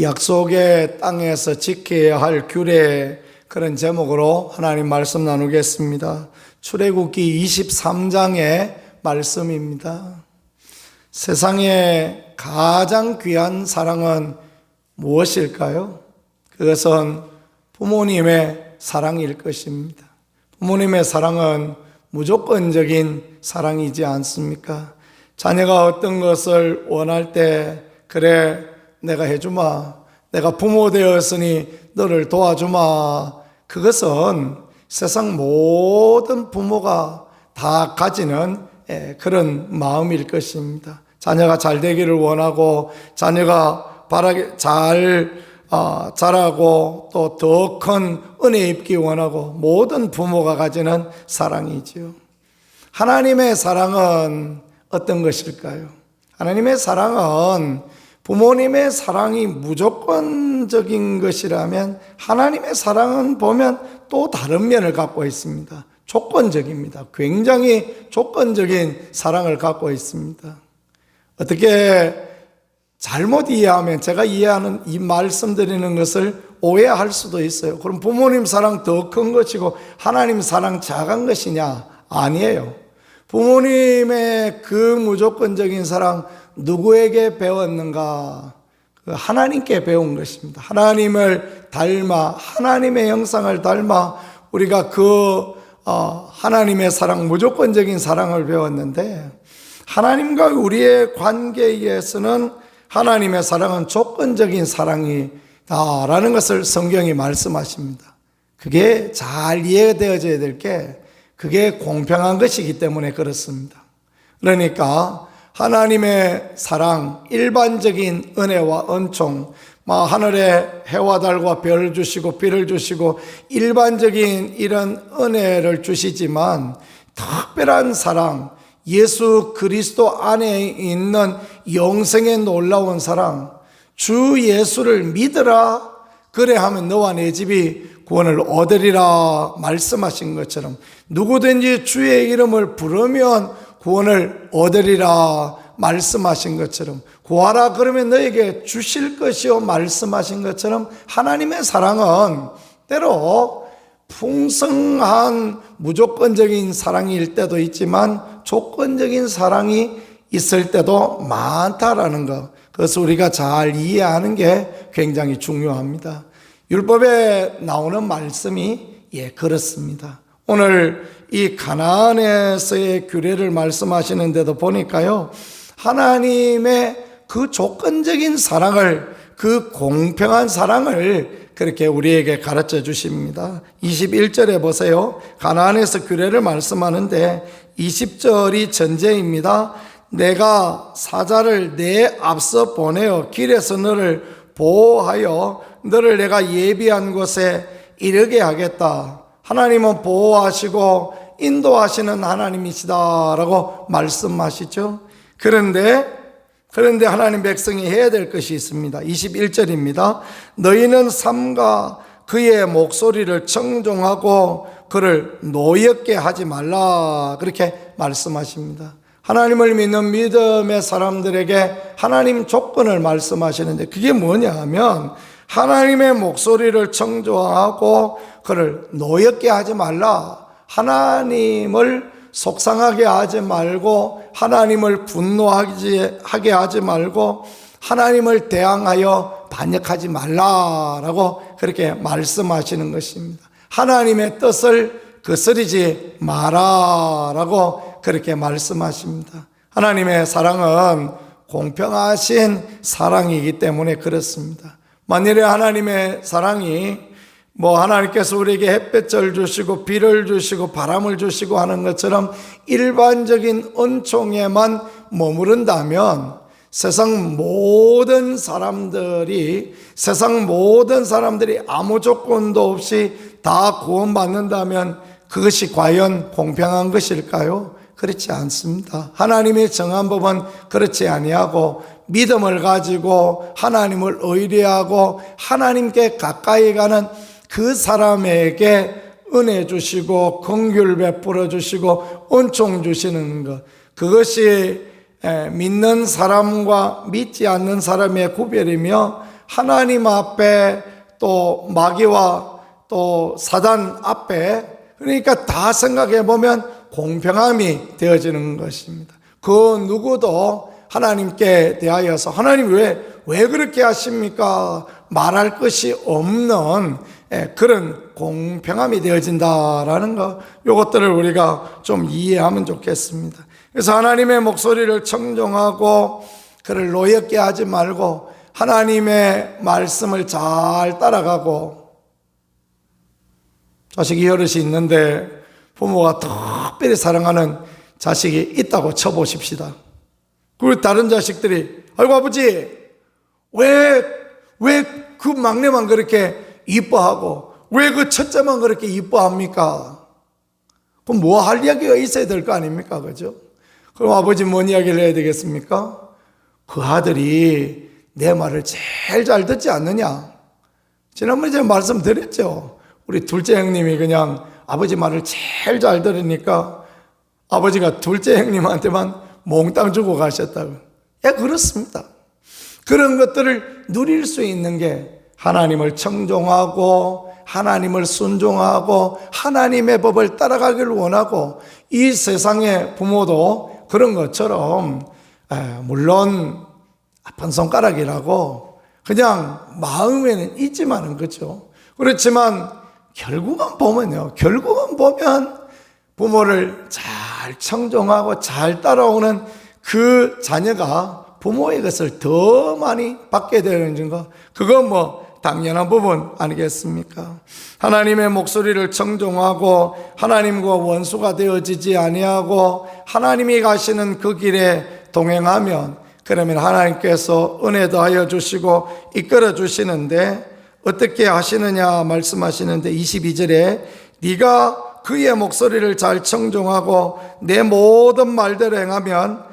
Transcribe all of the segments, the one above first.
약속의 땅에서 지켜야 할 규례, 그런 제목으로 하나님 말씀 나누겠습니다. 출애굽기 23장의 말씀입니다. 세상에 가장 귀한 사랑은 무엇일까요? 그것은 부모님의 사랑일 것입니다. 부모님의 사랑은 무조건적인 사랑이지 않습니까? 자녀가 어떤 것을 원할 때, 그래 내가 해주마, 내가 부모 되었으니 너를 도와주마, 그것은 세상 모든 부모가 다 가지는 그런 마음일 것입니다. 자녀가 잘 되기를 원하고, 자녀가 잘 자라고 또 더 큰 은혜 입기 원하고, 모든 부모가 가지는 사랑이지요. 하나님의 사랑은 어떤 것일까요? 하나님의 사랑은, 부모님의 사랑이 무조건적인 것이라면 하나님의 사랑은 보면 또 다른 면을 갖고 있습니다. 조건적입니다. 굉장히 조건적인 사랑을 갖고 있습니다. 어떻게 잘못 이해하면, 제가 이해하는 이 말씀드리는 것을 오해할 수도 있어요. 그럼 부모님 사랑 더 큰 것이고 하나님 사랑 작은 것이냐? 아니에요. 부모님의 그 무조건적인 사랑 누구에게 배웠는가? 하나님께 배운 것입니다. 하나님을 닮아, 하나님의 형상을 닮아 우리가 하나님의 사랑, 무조건적인 사랑을 배웠는데, 하나님과 우리의 관계에서는 하나님의 사랑은 조건적인 사랑이다라는 것을 성경이 말씀하십니다. 그게 잘 이해되어져야 될 게, 그게 공평한 것이기 때문에 그렇습니다. 그러니까 하나님의 사랑, 일반적인 은혜와 은총, 하늘에 해와 달과 별을 주시고 비를 주시고 일반적인 이런 은혜를 주시지만, 특별한 사랑, 예수 그리스도 안에 있는 영생의 놀라운 사랑, 주 예수를 믿으라, 그래 하면 너와 내 집이 구원을 얻으리라 말씀하신 것처럼, 누구든지 주의 이름을 부르면 구원을 얻으리라 말씀하신 것처럼, 구하라 그러면 너에게 주실 것이요 말씀하신 것처럼, 하나님의 사랑은 때로 풍성한 무조건적인 사랑일 때도 있지만 조건적인 사랑이 있을 때도 많다라는 것, 그것을 우리가 잘 이해하는 게 굉장히 중요합니다. 율법에 나오는 말씀이 그렇습니다. 오늘 이 가나안에서의 규례를 말씀하시는데도 보니까요, 하나님의 그 조건적인 사랑을, 그 공평한 사랑을 그렇게 우리에게 가르쳐 주십니다. 21절에 보세요. 가나안에서 규례를 말씀하는데 20절이 전제입니다. 내가 사자를 내 앞서 보내어 길에서 너를 보호하여 너를 내가 예비한 곳에 이르게 하겠다. 하나님은 보호하시고 인도하시는 하나님이시다라고 말씀하시죠. 그런데 하나님 백성이 해야 될 것이 있습니다. 21절입니다. 너희는 삼가 그의 목소리를 청종하고 그를 노엽게 하지 말라, 그렇게 말씀하십니다. 하나님을 믿는 믿음의 사람들에게 하나님 조건을 말씀하시는데, 그게 뭐냐 하면, 하나님의 목소리를 청종하고 그를 노엽게 하지 말라. 하나님을 속상하게 하지 말고, 하나님을 분노하게 하지 말고, 하나님을 대항하여 반역하지 말라라고 그렇게 말씀하시는 것입니다. 하나님의 뜻을 거스르지 마라라고 그렇게 말씀하십니다. 하나님의 사랑은 공평하신 사랑이기 때문에 그렇습니다. 만일에 하나님의 사랑이 하나님께서 우리에게 햇볕을 주시고 비를 주시고 바람을 주시고 하는 것처럼 일반적인 은총에만 머무른다면, 세상 모든 사람들이 아무 조건도 없이 다 구원받는다면 그것이 과연 공평한 것일까요? 그렇지 않습니다. 하나님의 정한 법은 그렇지 아니하고, 믿음을 가지고 하나님을 의뢰하고 하나님께 가까이 가는 그 사람에게 은혜 주시고 긍휼 베풀어 주시고 은총 주시는 것, 그것이 믿는 사람과 믿지 않는 사람의 구별이며, 하나님 앞에 또 마귀와 또 사단 앞에, 그러니까 다 생각해 보면 공평함이 되어지는 것입니다. 그 누구도 하나님께 대하여서 하나님 왜 그렇게 하십니까? 말할 것이 없는 그런 공평함이 되어진다라는 거, 이것들을 우리가 좀 이해하면 좋겠습니다. 그래서 하나님의 목소리를 청종하고 그를 노엽게 하지 말고 하나님의 말씀을 잘 따라가고, 자식이 여럿이 있는데 부모가 특별히 사랑하는 자식이 있다고 쳐보십시다. 그리고 다른 자식들이 아이고 아버지 왜 그 막내만 그렇게 이뻐하고 왜 그 첫째만 그렇게 이뻐합니까? 그럼 뭐 할 이야기가 있어야 될 거 아닙니까? 그죠? 그럼 아버지 뭔 이야기를 해야 되겠습니까? 그 아들이 내 말을 제일 잘 듣지 않느냐? 지난번에 제가 말씀드렸죠. 우리 둘째 형님이 그냥 아버지 말을 제일 잘 들으니까 아버지가 둘째 형님한테만 몽땅 주고 가셨다고. 예, 그렇습니다. 그런 것들을 누릴 수 있는 게 하나님을 청종하고 하나님을 순종하고 하나님의 법을 따라가기를 원하고, 이 세상의 부모도 그런 것처럼 물론 아픈 손가락이라고 그냥 마음에는 있지만은, 그렇죠. 그렇지만 결국은 보면 부모를 잘 청종하고 잘 따라오는 그 자녀가 부모의 것을 더 많이 받게 되는 거, 그건 뭐 당연한 부분 아니겠습니까? 하나님의 목소리를 청종하고 하나님과 원수가 되어지지 아니하고 하나님이 가시는 그 길에 동행하면, 그러면 하나님께서 은혜 더하여 주시고 이끌어 주시는데, 어떻게 하시느냐 말씀하시는데 22절에 네가 그의 목소리를 잘 청종하고 내 모든 말대로 행하면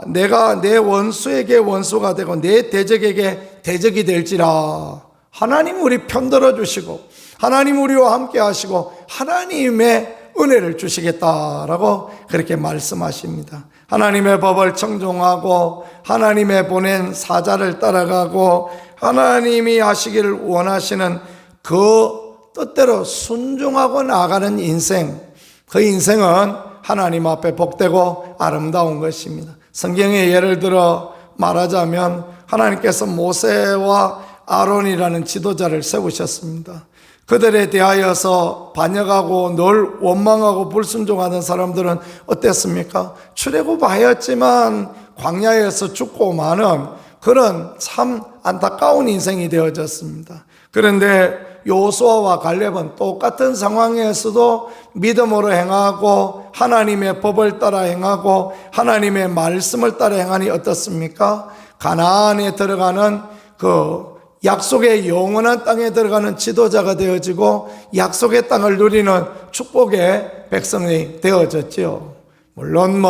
내가 내 원수에게 원수가 되고 내 대적에게 대적이 될지라. 하나님 우리 편들어 주시고 하나님 우리와 함께 하시고 하나님의 은혜를 주시겠다라고 그렇게 말씀하십니다. 하나님의 법을 청종하고 하나님의 보낸 사자를 따라가고 하나님이 하시기를 원하시는 그 뜻대로 순종하고 나아가는 인생, 그 인생은 하나님 앞에 복되고 아름다운 것입니다. 성경에 예를 들어 말하자면 하나님께서 모세와 아론이라는 지도자를 세우셨습니다. 그들에 대하여서 반역하고 늘 원망하고 불순종하는 사람들은 어땠습니까? 출애굽하였지만 광야에서 죽고 마는 그런 참 안타까운 인생이 되어졌습니다. 그런데 여호수아와 갈렙은 똑같은 상황에서도 믿음으로 행하고 하나님의 법을 따라 행하고 하나님의 말씀을 따라 행하니 어떻습니까? 가나안에 들어가는 그 약속의 영원한 땅에 들어가는 지도자가 되어지고 약속의 땅을 누리는 축복의 백성이 되어졌죠. 물론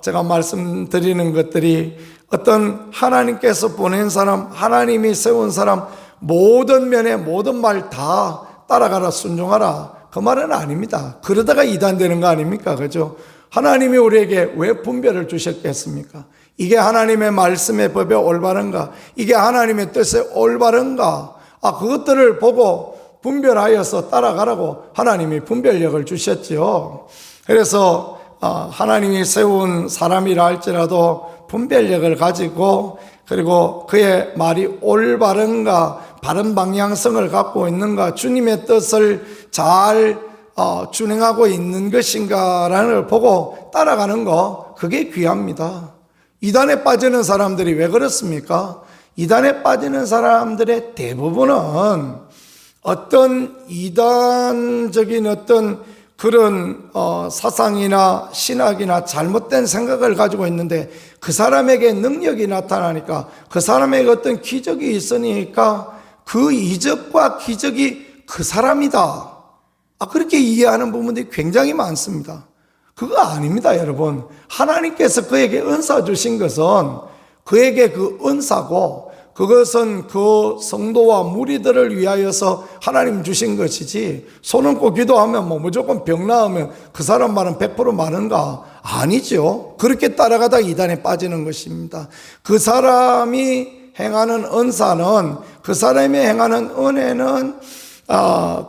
제가 말씀드리는 것들이 어떤 하나님께서 보낸 사람, 하나님이 세운 사람 모든 면에 모든 말 다 따라가라, 순종하라, 그 말은 아닙니다. 그러다가 이단되는 거 아닙니까? 그죠? 하나님이 우리에게 왜 분별을 주셨겠습니까? 이게 하나님의 말씀의 법에 올바른가? 이게 하나님의 뜻에 올바른가? 그것들을 보고 분별하여서 따라가라고 하나님이 분별력을 주셨지요. 그래서 하나님이 세운 사람이라 할지라도 분별력을 가지고, 그리고 그의 말이 올바른가, 바른 방향성을 갖고 있는가, 주님의 뜻을 잘 준행하고 있는 것인가라는 걸 보고 따라가는 거, 그게 귀합니다. 이단에 빠지는 사람들이 왜 그렇습니까? 이단에 빠지는 사람들의 대부분은 어떤 이단적인 어떤 그런 사상이나 신학이나 잘못된 생각을 가지고 있는데, 그 사람에게 능력이 나타나니까, 그 사람에게 어떤 기적이 있으니까 그 이적과 기적이 그 사람이다, 그렇게 이해하는 부분들이 굉장히 많습니다. 그거 아닙니다, 여러분. 하나님께서 그에게 은사 주신 것은 그에게 그 은사고, 그것은 그 성도와 무리들을 위하여서 하나님 주신 것이지, 손 얹고 기도하면 무조건 병 나으면 그 사람 말은 100% 많은가? 아니죠. 그렇게 따라가다 이단에 빠지는 것입니다. 그 사람이 행하는 은사는 그 사람이 행하는 은혜는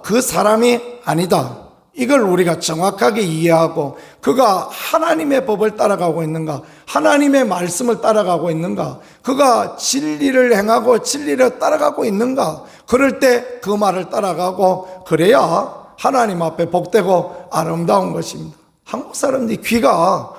그 사람이 아니다. 이걸 우리가 정확하게 이해하고 그가 하나님의 법을 따라가고 있는가, 하나님의 말씀을 따라가고 있는가, 그가 진리를 행하고 진리를 따라가고 있는가, 그럴 때 그 말을 따라가고 그래야 하나님 앞에 복되고 아름다운 것입니다. 한국 사람들이 귀가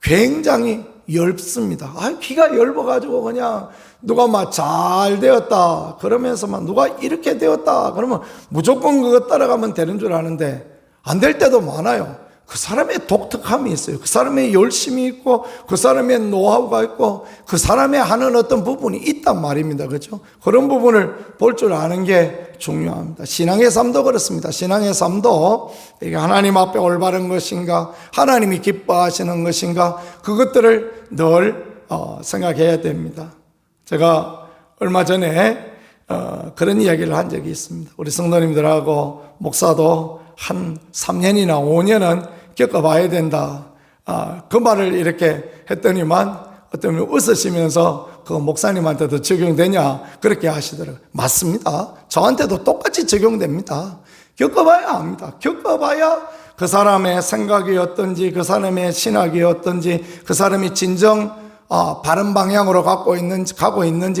굉장히 엷습니다. 귀가 엷어가지고 그냥 누가 막 잘 되었다 그러면서 막 누가 이렇게 되었다 그러면 무조건 그거 따라가면 되는 줄 아는데 안 될 때도 많아요. 그 사람의 독특함이 있어요. 그 사람의 열심이 있고 그 사람의 노하우가 있고 그 사람의 하는 어떤 부분이 있단 말입니다. 그렇죠? 그런 부분을 볼 줄 아는 게 중요합니다. 신앙의 삶도 그렇습니다. 신앙의 삶도 이게 하나님 앞에 올바른 것인가, 하나님이 기뻐하시는 것인가, 그것들을 늘 생각해야 됩니다. 제가 얼마 전에 그런 이야기를 한 적이 있습니다. 우리 성도님들하고 목사도 한 3년이나 5년은 겪어봐야 된다. 그 말을 이렇게 했더니만 어떤 분이 웃으시면서 그 목사님한테도 적용되냐 그렇게 하시더라고요. 맞습니다. 저한테도 똑같이 적용됩니다. 겪어봐야 합니다. 겪어봐야 그 사람의 생각이 어떤지, 그 사람의 신학이 어떤지, 그 사람이 진정 바른 방향으로 가고 있는지,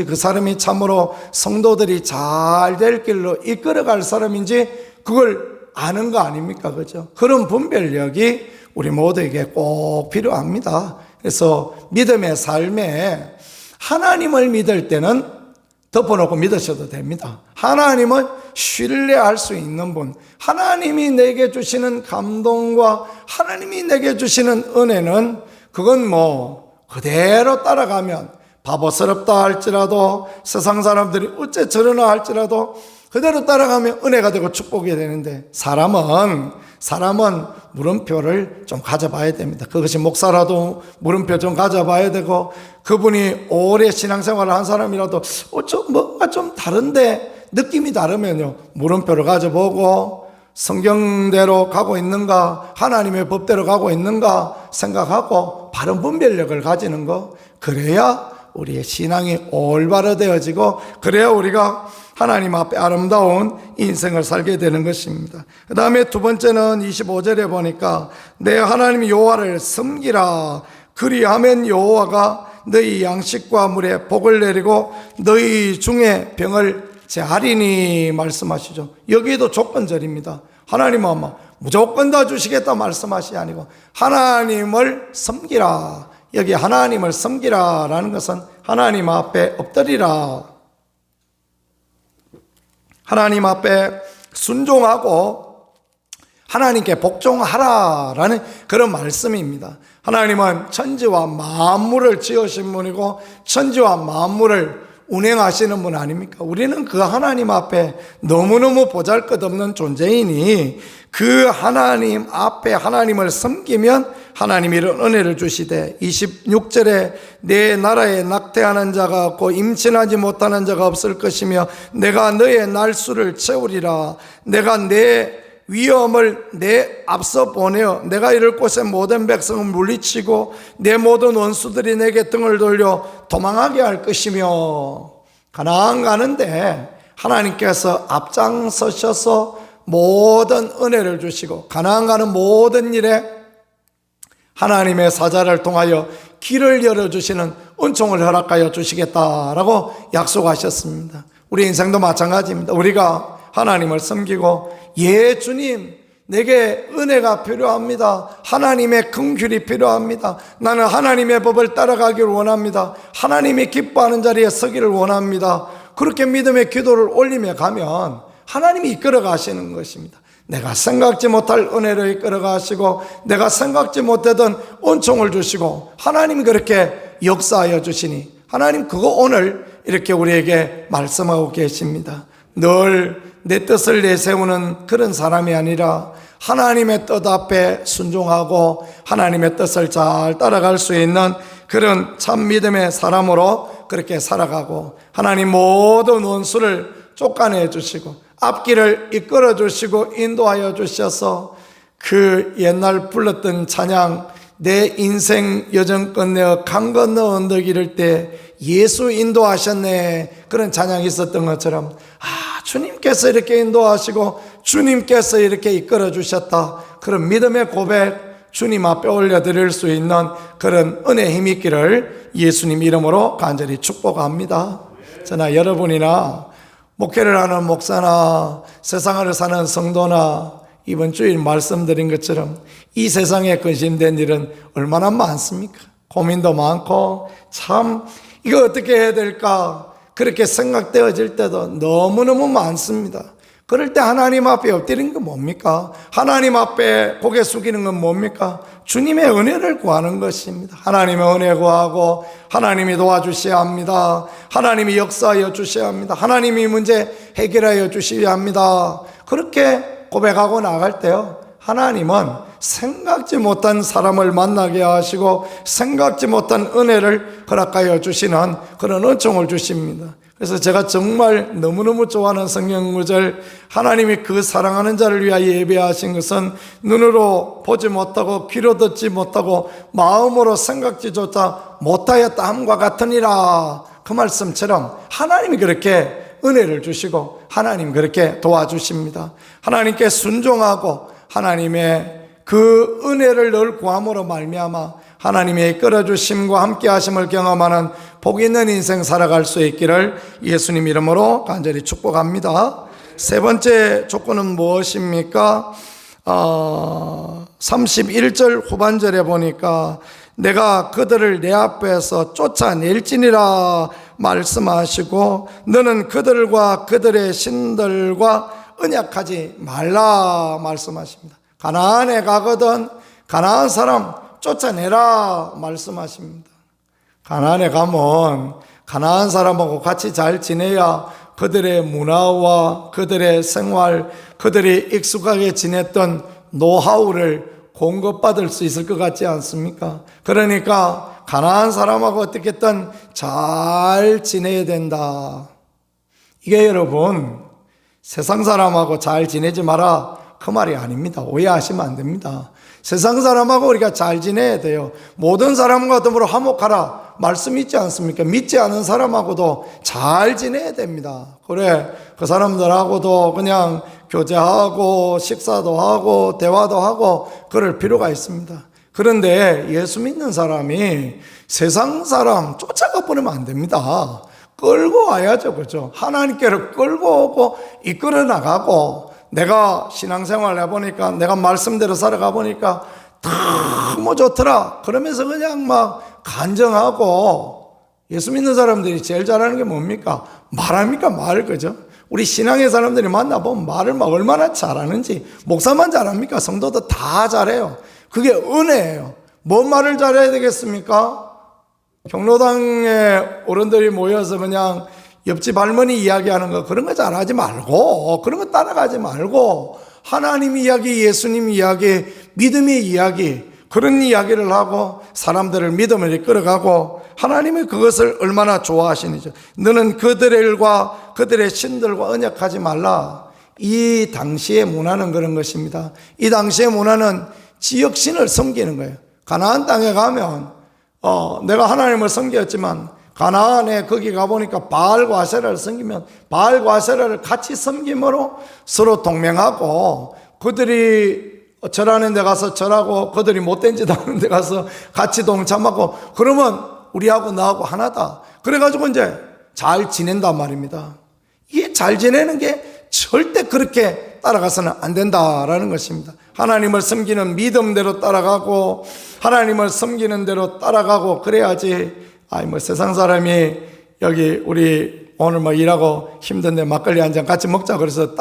그 사람이 참으로 성도들이 잘 될 길로 이끌어갈 사람인지 그걸 아는 거 아닙니까? 그죠? 그런 분별력이 우리 모두에게 꼭 필요합니다. 그래서 믿음의 삶에 하나님을 믿을 때는 덮어놓고 믿으셔도 됩니다. 하나님은 신뢰할 수 있는 분, 하나님이 내게 주시는 감동과 하나님이 내게 주시는 은혜는 그건 그대로 따라가면 바보스럽다 할지라도 세상 사람들이 어째 저러나 할지라도 그대로 따라가면 은혜가 되고 축복이 되는데 사람은 물음표를 좀 가져봐야 됩니다. 그것이 목사라도 물음표 좀 가져봐야 되고 그분이 오래 신앙생활을 한 사람이라도 뭔가 좀 다른데 느낌이 다르면요 물음표를 가져보고 성경대로 가고 있는가, 하나님의 법대로 가고 있는가 생각하고 바른 분별력을 가지는 거, 그래야 우리의 신앙이 올바로 되어지고 그래야 우리가 하나님 앞에 아름다운 인생을 살게 되는 것입니다. 그 다음에 두 번째는 25절에 보니까 내 하나님 여호와를 섬기라. 그리하면 여호와가 너희 양식과 물에 복을 내리고 너희 중에 병을 제하리니 말씀하시죠. 여기도 조건절입니다. 하나님은 무조건 다 주시겠다 말씀하시 아니고 하나님을 섬기라. 여기 하나님을 섬기라라는 것은 하나님 앞에 엎드리라, 하나님 앞에 순종하고 하나님께 복종하라라는 그런 말씀입니다. 하나님은 천지와 만물을 지으신 분이고 천지와 만물을 운행하시는 분 아닙니까? 우리는 그 하나님 앞에 너무너무 보잘것없는 존재이니 그 하나님 앞에 하나님을 섬기면 하나님이 이런 은혜를 주시되 26절에 내 나라에 낙태하는 자가 없고 임신하지 못하는 자가 없을 것이며 내가 너의 날수를 채우리라. 내가 내 위엄을 내 앞서 보내어 내가 이를 곳에 모든 백성을 물리치고 내 모든 원수들이 내게 등을 돌려 도망하게 할 것이며, 가나안 가는데 하나님께서 앞장서셔서 모든 은혜를 주시고 가나안 가는 모든 일에 하나님의 사자를 통하여 길을 열어주시는 은총을 허락하여 주시겠다라고 약속하셨습니다. 우리 인생도 마찬가지입니다. 우리가 하나님을 섬기고 예 주님 내게 은혜가 필요합니다. 하나님의 긍휼이 필요합니다. 나는 하나님의 법을 따라가기를 원합니다. 하나님이 기뻐하는 자리에 서기를 원합니다. 그렇게 믿음의 기도를 올리며 가면 하나님이 이끌어 가시는 것입니다. 내가 생각지 못할 은혜를 이끌어 가시고 내가 생각지 못하던 은총을 주시고 하나님이 그렇게 역사하여 주시니 하나님 그거 오늘 이렇게 우리에게 말씀하고 계십니다. 늘 내 뜻을 내세우는 그런 사람이 아니라 하나님의 뜻 앞에 순종하고 하나님의 뜻을 잘 따라갈 수 있는 그런 참 믿음의 사람으로 그렇게 살아가고 하나님 모든 원수를 쫓아내 주시고 앞길을 이끌어 주시고 인도하여 주셔서 그 옛날 불렀던 찬양 내 인생 여정 끝내어 강 건너 언덕 이를 때 예수 인도하셨네 그런 찬양이 있었던 것처럼 주님께서 이렇게 인도하시고 주님께서 이렇게 이끌어 주셨다, 그런 믿음의 고백 주님 앞에 올려드릴 수 있는 그런 은혜의 힘이 있기를 예수님 이름으로 간절히 축복합니다. 저나 여러분이나 목회를 하는 목사나 세상을 사는 성도나 이번 주일 말씀드린 것처럼 이 세상에 근심된 일은 얼마나 많습니까? 고민도 많고 참 이거 어떻게 해야 될까 그렇게 생각되어질 때도 너무너무 많습니다. 그럴 때 하나님 앞에 엎드리는 건 뭡니까? 하나님 앞에 고개 숙이는 건 뭡니까? 주님의 은혜를 구하는 것입니다. 하나님의 은혜 구하고 하나님이 도와주셔야 합니다. 하나님이 역사하여 주셔야 합니다. 하나님이 문제 해결하여 주셔야 합니다. 그렇게 고백하고 나갈 때요, 하나님은 생각지 못한 사람을 만나게 하시고 생각지 못한 은혜를 허락하여 주시는 그런 은총을 주십니다. 그래서 제가 정말 너무너무 좋아하는 성경 구절, 하나님이 그 사랑하는 자를 위하여 예배하신 것은 눈으로 보지 못하고 귀로 듣지 못하고 마음으로 생각지조차 못하였다 함과 같으니라, 그 말씀처럼 하나님이 그렇게 은혜를 주시고 하나님 그렇게 도와주십니다. 하나님께 순종하고 하나님의 그 은혜를 늘 구함으로 말미암아 하나님의 이끌어주심과 함께하심을 경험하는 복 있는 인생 살아갈 수 있기를 예수님 이름으로 간절히 축복합니다. 세 번째 조건은 무엇입니까? 31절 후반절에 보니까 내가 그들을 내 앞에서 쫓아낼지니라 말씀하시고 너는 그들과 그들의 신들과 언약하지 말라 말씀하십니다. 가나안에 가거든 가나안 사람 쫓아내라 말씀하십니다. 가나안에 가면 가나안 사람하고 같이 잘 지내야 그들의 문화와 그들의 생활, 그들이 익숙하게 지냈던 노하우를 공급받을 수 있을 것 같지 않습니까? 그러니까 가나안 사람하고 어떻게든 잘 지내야 된다. 이게 여러분 세상 사람하고 잘 지내지 마라 그 말이 아닙니다. 오해하시면 안 됩니다. 세상 사람하고 우리가 잘 지내야 돼요. 모든 사람과 더불어 화목하라 말씀 있지 않습니까? 믿지 않은 사람하고도 잘 지내야 됩니다. 그래 그 사람들하고도 그냥 교제하고 식사도 하고 대화도 하고 그럴 필요가 있습니다. 그런데 예수 믿는 사람이 세상 사람 쫓아가 버리면 안 됩니다. 끌고 와야죠. 그죠? 하나님께로 끌고 오고 이끌어 나가고, 내가 신앙생활 해보니까 내가 말씀대로 살아가 보니까 너무 좋더라 그러면서 그냥 막 간증하고, 예수 믿는 사람들이 제일 잘하는 게 뭡니까? 말합니까? 말. 그죠? 우리 신앙의 사람들이 만나보면 말을 막 얼마나 잘하는지. 목사만 잘합니까? 성도도 다 잘해요. 그게 은혜예요. 뭔 말을 잘해야 되겠습니까? 경로당에 어른들이 모여서 그냥 옆집 할머니 이야기하는 거 그런 거 잘하지 말고, 그런 거 따라가지 말고, 하나님 이야기, 예수님 이야기, 믿음의 이야기, 그런 이야기를 하고 사람들을 믿음을 이끌어가고, 하나님이 그것을 얼마나 좋아하시는지. 너는 그들과 그들의 신들과 언약하지 말라. 이 당시의 문화는 그런 것입니다. 이 당시의 문화는 지역신을 섬기는 거예요. 가나안 땅에 가면 내가 하나님을 섬겼지만 가나안에 거기 가보니까 바알과 아세라를 섬기면 바알과 아세라를 같이 섬김으로 서로 동맹하고, 그들이 절하는 데 가서 절하고 그들이 못된 짓 하는 데 가서 같이 동참하고, 그러면 우리하고 나하고 하나다. 그래가지고 이제 잘 지낸단 말입니다. 이게 잘 지내는 게 절대 그렇게 따라가서는 안 된다라는 것입니다. 하나님을 섬기는 믿음대로 따라가고 하나님을 섬기는 대로 따라가고 그래야지. 세상 사람이 여기 우리 오늘 일하고 힘든데 막걸리 한 잔 같이 먹자 그래서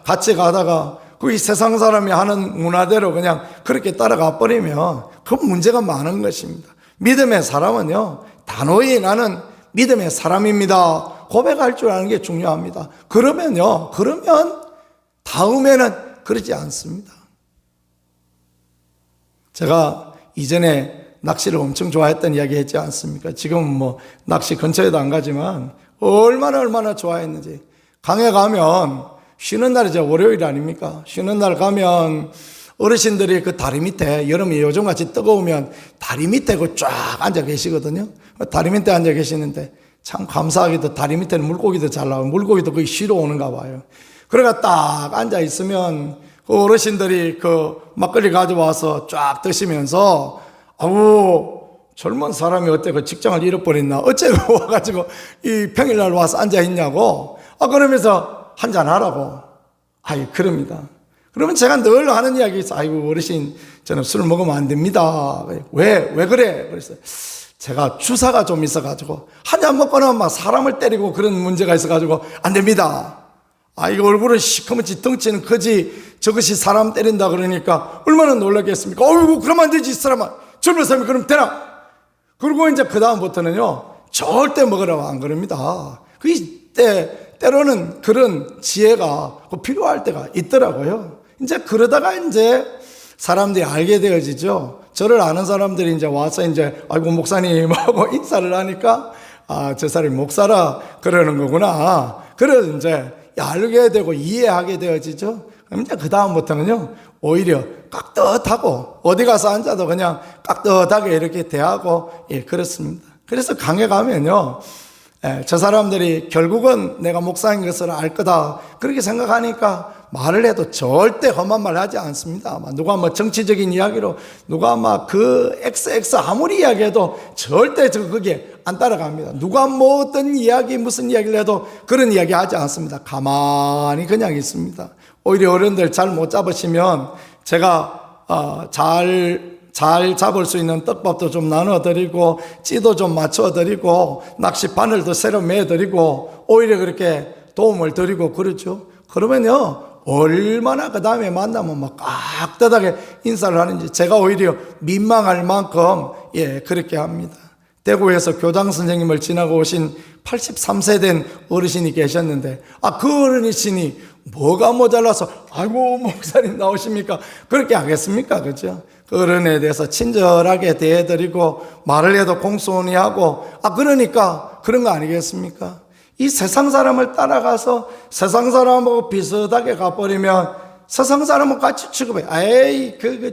같이 가다가 그 세상 사람이 하는 문화대로 그냥 그렇게 따라가 버리면 그 문제가 많은 것입니다. 믿음의 사람은요, 단호히 나는 믿음의 사람입니다 고백할 줄 아는 게 중요합니다. 그러면 다음에는 그러지 않습니다. 제가 이전에 낚시를 엄청 좋아했던 이야기 했지 않습니까? 지금은 낚시 근처에도 안 가지만 얼마나 좋아했는지. 강에 가면 쉬는 날이죠. 월요일 아닙니까? 쉬는 날 가면 어르신들이 그 다리 밑에, 여름이 요즘같이 뜨거우면 다리 밑에 쫙 앉아 계시거든요. 다리 밑에 앉아 계시는데 참 감사하게도 다리 밑에는 물고기도 잘 나와요. 물고기도 거의 쉬러 오는가 봐요. 그래가 딱 앉아 있으면 그 어르신들이 그 막걸리 가져와서 쫙 드시면서 아우 젊은 사람이 어때 그 직장을 잃어버렸나 어째고 와가지고 이 평일날 와서 앉아 있냐고 그러면서 한잔 하라고 그럽니다. 그러면 제가 늘 하는 이야기 있어. 아이고 어르신 저는 술 먹으면 안 됩니다. 왜 그래? 그랬어요. 제가 주사가 좀 있어가지고 한잔 먹고는 막 사람을 때리고 그런 문제가 있어가지고 안 됩니다. 이거 얼굴은 시커멓지 덩치는 크지 저것이 사람 때린다 그러니까 얼마나 놀라겠습니까? 어이구 그러면 안 되지 이 사람아. 젊은 사람이 그럼 되나? 그리고 이제 그 다음부터는요 절대 먹으라고 안 그럽니다. 때로는 그런 지혜가 필요할 때가 있더라고요. 이제 그러다가 이제 사람들이 알게 되어지죠. 저를 아는 사람들이 이제 와서 이제 아이고 목사님하고 인사를 하니까 저 사람이 목사라 그러는 거구나. 그래서 이제 알게 되고 이해하게 되어지죠. 그럼 이제 그 다음부터는요 오히려 깍듯하고 어디 가서 앉아도 그냥 깍듯하게 이렇게 대하고 그렇습니다. 그래서 강에 가면요 저 사람들이 결국은 내가 목사인 것을 알 거다 그렇게 생각하니까 말을 해도 절대 험한 말 하지 않습니다. 누가 정치적인 이야기로 누가 그 XX 아무리 이야기해도 절대 거기에 안 따라갑니다. 누가 어떤 이야기 무슨 이야기를 해도 그런 이야기 하지 않습니다. 가만히 그냥 있습니다. 오히려 어른들 잘 못 잡으시면 제가 잘 잡을 수 있는 떡밥도 좀 나눠드리고 찌도 좀 맞춰드리고 낚시 바늘도 새로 매드리고 오히려 그렇게 도움을 드리고 그렇죠. 그러면요 얼마나 그 다음에 만나면 깍듯하게 인사를 하는지 제가 오히려 민망할 만큼 그렇게 합니다. 대구에서 교장 선생님을 지나고 오신 83세 된 어르신이 계셨는데 그 어르신이 뭐가 모자라서 아이고 목사님 나오십니까 그렇게 하겠습니까? 그죠? 그 어른에 대해서 친절하게 대해드리고 말을 해도 공손히 하고 그러니까 그런 거 아니겠습니까? 이 세상 사람을 따라가서 세상 사람하고 비슷하게 가버리면 세상 사람은 같이 취급해.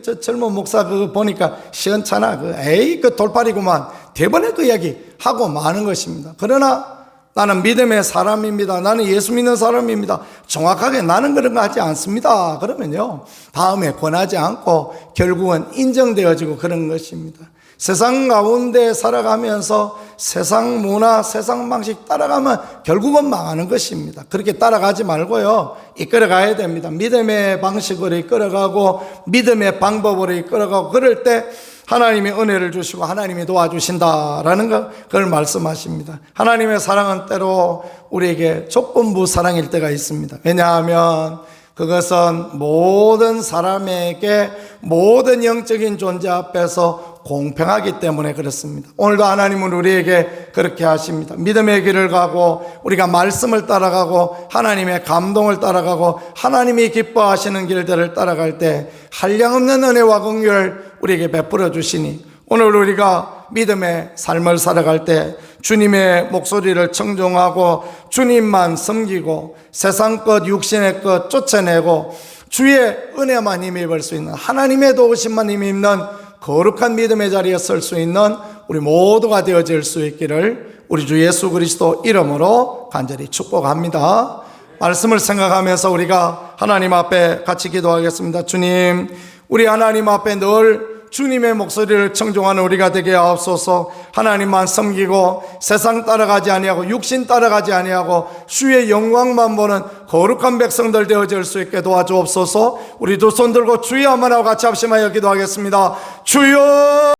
저 젊은 목사 그거 보니까 시원찮아. 그 돌팔이구만. 대번에 그 이야기 하고 마는 것입니다. 그러나 나는 믿음의 사람입니다. 나는 예수 믿는 사람입니다. 정확하게 나는 그런 거 하지 않습니다. 그러면요 다음에 권하지 않고 결국은 인정되어지고 그런 것입니다. 세상 가운데 살아가면서 세상 문화, 세상 방식 따라가면 결국은 망하는 것입니다. 그렇게 따라가지 말고요 이끌어가야 됩니다. 믿음의 방식으로 이끌어가고 믿음의 방법으로 이끌어가고 그럴 때 하나님이 은혜를 주시고 하나님이 도와주신다라는 그걸 말씀하십니다. 하나님의 사랑은 때로 우리에게 조건부 사랑일 때가 있습니다. 왜냐하면 그것은 모든 사람에게 모든 영적인 존재 앞에서 공평하기 때문에 그렇습니다. 오늘도 하나님은 우리에게 그렇게 하십니다. 믿음의 길을 가고 우리가 말씀을 따라가고 하나님의 감동을 따라가고 하나님이 기뻐하시는 길들을 따라갈 때 한량없는 은혜와 긍휼을 우리에게 베풀어 주시니 오늘 우리가 믿음의 삶을 살아갈 때 주님의 목소리를 청종하고 주님만 섬기고 세상 것 육신의 것 쫓아내고 주의 은혜만 힘입을 수 있는 하나님의 도우심만 힘입는 거룩한 믿음의 자리에 설 수 있는 우리 모두가 되어질 수 있기를 우리 주 예수 그리스도 이름으로 간절히 축복합니다. 말씀을 생각하면서 우리가 하나님 앞에 같이 기도하겠습니다. 주님, 우리 하나님 앞에 늘 주님의 목소리를 청종하는 우리가 되게 하옵소서. 하나님만 섬기고 세상 따라가지 아니하고 육신 따라가지 아니하고 주의 영광만 보는 거룩한 백성들 되어질 수 있게 도와주옵소서. 우리 두 손 들고 주여 한번 하고 같이 합심하여 기도하겠습니다. 주여.